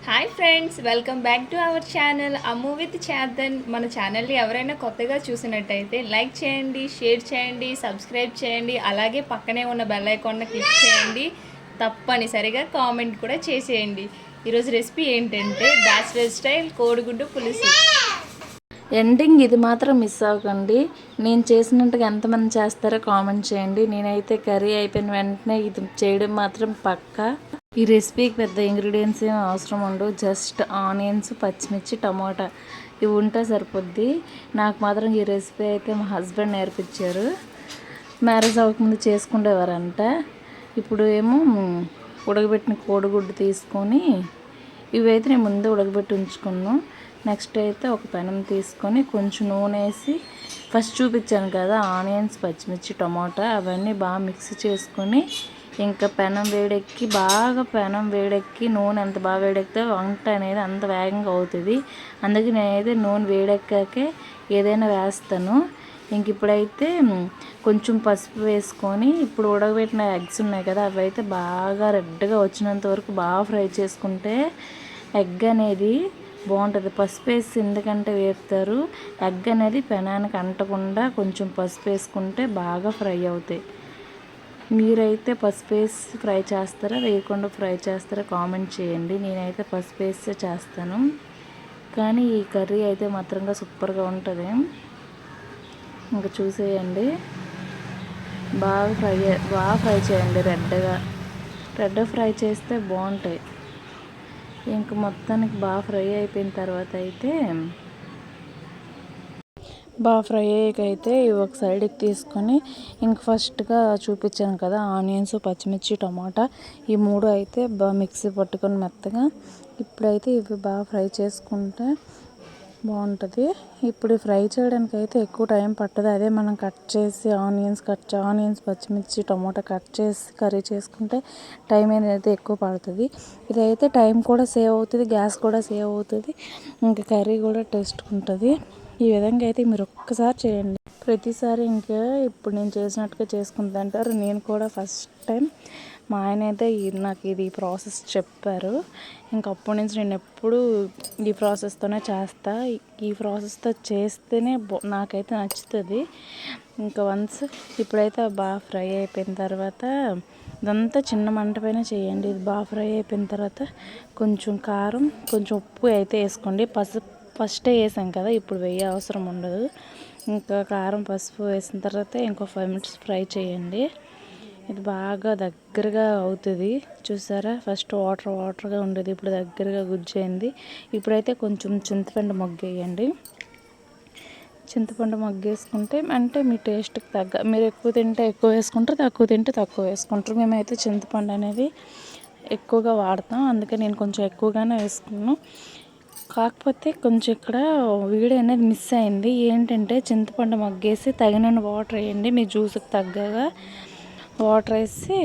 Hi friends, welcome back to our channel Ammu with Chetan. మన ఛానల్ని ఎవరైనా కొత్తగా చూసినట్టయితే లైక్ చేయండి, షేర్ చేయండి, సబ్స్క్రైబ్ చేయండి. అలాగే పక్కనే ఉన్న బెల్ ఐకాన్ని క్లిక్ చేయండి. తప్పనిసరిగా కామెంట్ కూడా చేసేయండి. ఈరోజు రెసిపీ ఏంటంటే బ్యాచిలర్ స్టైల్ కోడిగుడ్డు పులుసు. ఎండింగ్ ఇది మాత్రం మిస్ అవ్వకండి. నేను చేసినట్టుగా ఎంతమంది చేస్తారో కామెంట్ చేయండి. నేనైతే కర్రీ అయిపోయిన వెంటనే ఇది చేయడం మాత్రం పక్కా. ఈ రెసిపీకి పెద్ద ఇంగ్రీడియంట్స్ ఏం అవసరం ఉండవు. జస్ట్ ఆనియన్స్, పచ్చిమిర్చి, టమాటా ఇవి ఉంటే సరిపోద్ది. నాకు మాత్రం ఈ రెసిపీ అయితే మా హస్బెండ్ నేర్పించారు. మ్యారేజ్ అవ్వకముందు చేసుకునేవారంట. ఇప్పుడు ఏమో ఉడకబెట్టిన కోడిగుడ్డు తీసుకొని ఇవైతే నేను ముందే ఉడకబెట్టి ఉంచుకున్నాను. నెక్స్ట్ అయితే ఒక పెనం తీసుకొని కొంచెం నూనె వేసి ఫస్ట్ చూపించాను కదా ఆనియన్స్, పచ్చిమిర్చి, టమాటా అవన్నీ బాగా మిక్స్ చేసుకొని ఇంకా పెనం వేడెక్కి నూనె ఎంత బాగా వేడెక్కితే వంట అనేది అంత వేగంగా అవుతుంది. అందుకే నేనైతే నూనె వేడెక్కాకే ఏదైనా వేస్తాను. ఇంక ఇప్పుడైతే కొంచెం పసుపు వేసుకొని ఇప్పుడు ఉడకబెట్టిన ఎగ్స్ ఉన్నాయి కదా అవి అయితే బాగా రెడ్గా వచ్చినంత వరకు బాగా ఫ్రై చేసుకుంటే ఎగ్ అనేది బాగుంటుంది. పసుపు వేసి ఎందుకంటే వేపుతారు, ఎగ్ అనేది పెనానికి అంటకుండా కొంచెం పసుపు వేసుకుంటే బాగా ఫ్రై అవుతాయి. మీరైతే పసుపు వేసి ఫ్రై చేస్తారా, వేయకుండా ఫ్రై చేస్తారా కామెంట్ చేయండి. నేనైతే పసుపు వేస్తే చేస్తాను, కానీ ఈ కర్రీ అయితే మాత్రంగా సూపర్గా ఉంటుంది. ఇంకా చూసేయండి, బాగా ఫ్రై చేయండి. రెడ్గా ఫ్రై చేస్తే బాగుంటాయి. ఇంక మొత్తానికి బాగా ఫ్రై అయిపోయిన తర్వాత అయితే ఇవి ఒక సైడ్కి తీసుకొని ఇంక ఫస్ట్గా చూపించాను కదా ఆనియన్స్, పచ్చిమిర్చి, టమాటా ఈ మూడు అయితే బాగా మిక్సీ పట్టుకొని మెత్తగా ఇప్పుడైతే ఇవి బాగా ఫ్రై చేసుకుంటే బాగుంటుంది. ఇప్పుడు ఫ్రై చేయడానికి అయితే ఎక్కువ టైం పట్టదు. అదే మనం ఆనియన్స్, పచ్చిమిర్చి, టమాటా కట్ చేసి కర్రీ చేసుకుంటే టైం అనేది ఎక్కువ పడుతుంది. ఇదైతే టైం కూడా సేవ్ అవుతుంది, గ్యాస్ కూడా సేవ్ అవుతుంది, ఇంకా కర్రీ కూడా టేస్ట్ ఉంటుంది. ఈ విధంగా అయితే మీరు ఒక్కసారి చేయండి. ప్రతిసారి ఇంకా ఇప్పుడు నేను చేసినట్టుగా చేసుకుంటారు. నేను కూడా ఫస్ట్ టైం మా ఆయన అయితే నాకు ఇది ప్రాసెస్ చెప్పారు. ఇంకప్పటి నుంచి నేను ఎప్పుడు ఈ ప్రాసెస్తోనే చేస్తా. ఈ ప్రాసెస్తో చేస్తేనే నాకైతే నచ్చుతుంది. ఇంకా ఇప్పుడైతే బాగా ఫ్రై అయిపోయిన తర్వాత ఇదంతా చిన్న మంట పైన చేయండి. ఇది బాగా ఫ్రై అయిపోయిన తర్వాత కొంచెం కారం, కొంచెం ఉప్పు అయితే వేసుకోండి. పసుపు ఫస్టే వేసాం కదా, ఇప్పుడు వేయ అవసరం ఉండదు. ఇంకా కారం, పసుపు వేసిన తర్వాత ఇంకో 5 minutes ఫ్రై చేయండి. ఇది బాగా దగ్గరగా అవుతుంది. చూసారా, ఫస్ట్ వాటర్గా ఉండేది, ఇప్పుడు దగ్గరగా గుజ్జైంది. ఇప్పుడైతే కొంచెం చింతపండు మొగ్గేయండి. చింతపండు మొగ్గేసుకుంటే అంటే మీ టేస్ట్కి తగ్గ, మీరు ఎక్కువ తింటే ఎక్కువ వేసుకుంటారు, తక్కువ తింటే తక్కువ వేసుకుంటారు. మేమైతే చింతపండు అనేది ఎక్కువగా వాడతాం, అందుకే నేను కొంచెం ఎక్కువగానే వేసుకున్నాను. కాకపోతే కొంచెం ఇక్కడ వీడియో అనేది మిస్ అయింది. ఏంటంటే చింతపండు మగ్గేసి తగినన్ని వాటర్ వేయండి. మీ జ్యూస్కి తగ్గగా వాటర్ వేసి,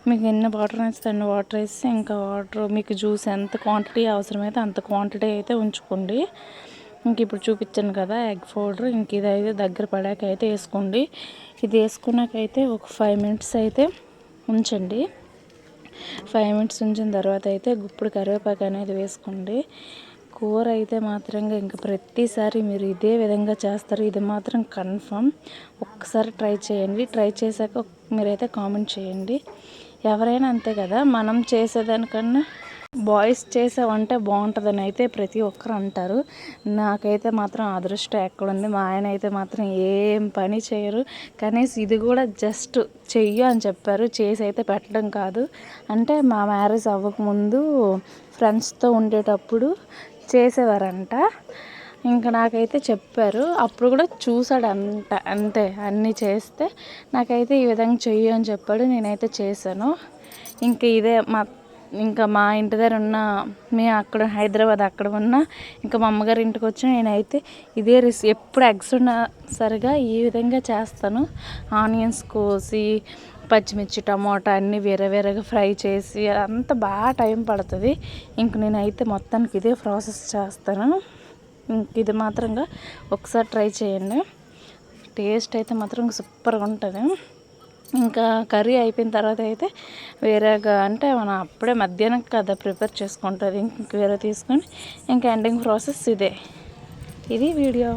మీకు ఎన్ని వాటర్ వేస్తే అన్ని వాటర్ వేసి, ఇంకా వాటర్ మీకు జ్యూస్ ఎంత క్వాంటిటీ అవసరమైతే అంత క్వాంటిటీ అయితే ఉంచుకోండి. ఇంక ఇప్పుడు చూపించాను కదా ఎగ్ పౌడర్, ఇంక ఇదైతే దగ్గర పడాక అయితే వేసుకోండి. ఇది వేసుకున్నాకైతే ఒక 5 minutes అయితే ఉంచండి. 5 minutes ఉంచిన తర్వాత అయితే గుప్పుడు కరివేపాకు అనేది వేసుకోండి. కూర అయితే మాత్రంగా ఇంకా ప్రతిసారి మీరు ఇదే విధంగా చేస్తారు, ఇది మాత్రం కన్ఫర్మ్. ఒక్కసారి ట్రై చేయండి. ట్రై చేశాక మీరైతే కామెంట్ చేయండి. ఎవరైనా అంతే కదా, మనం చేసేదానికన్నా బాయ్స్ చేసే వంట బాగుంటుందని అయితే ప్రతి ఒక్కరు అంటారు. నాకైతే మాత్రం అదృష్టం ఎక్కడుంది. మా ఆయన అయితే మాత్రం ఏం పని చేయరు, కనీసం ఇది కూడా జస్ట్ చెయ్యు అని చెప్పారు, చేసి అయితే పెట్టడం కాదు. అంటే మా మ్యారేజ్ అవ్వకముందు ఫ్రెండ్స్తో ఉండేటప్పుడు చేసేవారంట. ఇంకా నాకైతే చెప్పారు, అప్పుడు కూడా చూసాడు అంతే. అన్నీ చేస్తే నాకైతే ఈ విధంగా చెయ్యి అని చెప్పాడు, నేనైతే చేశాను. ఇంకా మా ఇంటి దగ్గర ఉన్న, మేము అక్కడ హైదరాబాద్ అక్కడ ఉన్న, ఇంకా మా అమ్మగారి ఇంటికి వచ్చి నేనైతే ఇదే ఎప్పుడు ఎగ్స్ ఉన్న సరిగా ఈ విధంగా చేస్తాను. ఆనియన్స్ కోసి, పచ్చిమిర్చి, టమాటా అన్నీ వేరేగా ఫ్రై చేసి అంత బాగా టైం పడుతుంది. ఇంక నేనైతే మొత్తానికి ఇదే ప్రాసెస్ చేస్తాను. ఇది మాత్రంగా ఒకసారి ట్రై చేయండి, టేస్ట్ అయితే మాత్రం సూపర్గా ఉంటుంది. ఇంకా కర్రీ అయిపోయిన తర్వాత అయితే వేరేగా అంటే మనం అప్పుడే మధ్యాహ్నం కదా ప్రిపేర్ చేసుకుంటుంది ఇంక వేరే తీసుకొని ఇంకా ఎండింగ్ ప్రాసెస్ ఇదే. ఇది వీడియో.